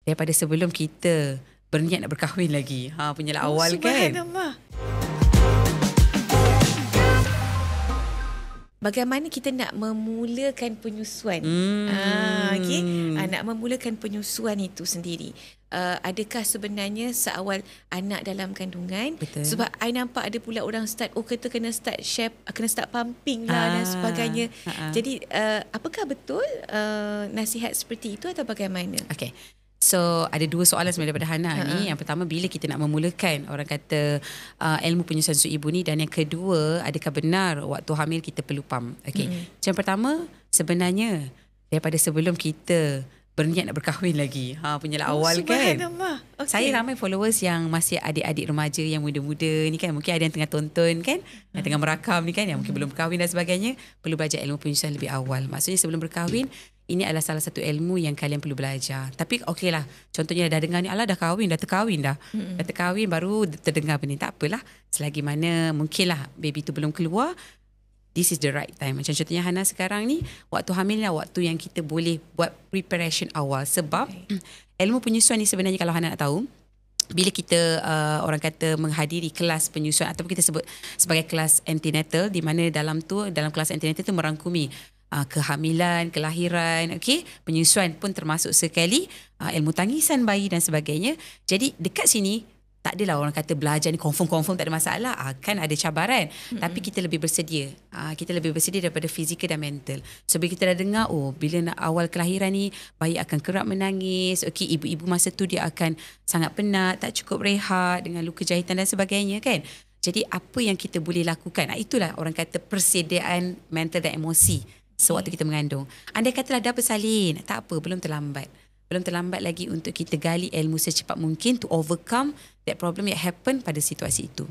daripada sebelum kita berniat nak berkahwin lagi. Punyalah awal kan. Subhanallah. Bagaimana kita nak memulakan penyusuan? Okay. Nak memulakan penyusuan itu sendiri. Adakah sebenarnya seawal anak dalam kandungan? Betul. Sebab I nampak ada pula orang start, kita kena start share, kena start pumping lah dan sebagainya. Jadi apakah betul nasihat seperti itu atau bagaimana? Okay. So ada dua soalan sebenarnya daripada Hana ni. Yang pertama, bila kita nak memulakan orang kata ilmu penyusuan susu ibu ni, dan yang kedua, adakah benar waktu hamil kita perlu pump? Okay. So, yang pertama, sebenarnya daripada sebelum kita berniat nak berkahwin lagi, punyalah awal kan. Okay. Saya ramai followers yang masih adik-adik remaja yang muda-muda ni kan, mungkin ada yang tengah tonton kan, yang tengah merakam ni kan, yang mungkin belum berkahwin dan sebagainya, perlu belajar ilmu penyusuan lebih awal. Maksudnya sebelum berkahwin, ini adalah salah satu ilmu yang kalian perlu belajar. Tapi okey lah, contohnya dah dengar ni, alah dah kahwin, dah terkahwin dah. Dah terkahwin baru terdengar benda ni. Tak apalah, selagi mana mungkinlah baby tu belum keluar, this is the right time. Macam contohnya Hana sekarang ni, waktu hamil lah waktu yang kita boleh buat preparation awal. Sebab ilmu penyusuan ni sebenarnya, kalau Hana nak tahu, bila kita orang kata menghadiri kelas penyusuan ataupun kita sebut sebagai kelas antenatal, di mana dalam kelas antenatal tu merangkumi kehamilan, kelahiran, penyusuan pun termasuk sekali, ilmu tangisan bayi dan sebagainya. Jadi dekat sini tak adalah orang kata belajar ni confirm tak ada masalah, kan ada cabaran, tapi kita lebih bersedia. Kita lebih bersedia daripada fizikal dan mental. So bila kita dah dengar, bila nak awal kelahiran ni bayi akan kerap menangis, ibu-ibu masa tu dia akan sangat penat, tak cukup rehat dengan luka jahitan dan sebagainya kan. Jadi apa yang kita boleh lakukan? Itulah orang kata persediaan mental dan emosi sewaktu kita mengandung. Andai katalah dah bersalin, tak apa, belum terlambat. Belum terlambat lagi untuk kita gali ilmu secepat mungkin to overcome that problem yang happen pada situasi itu.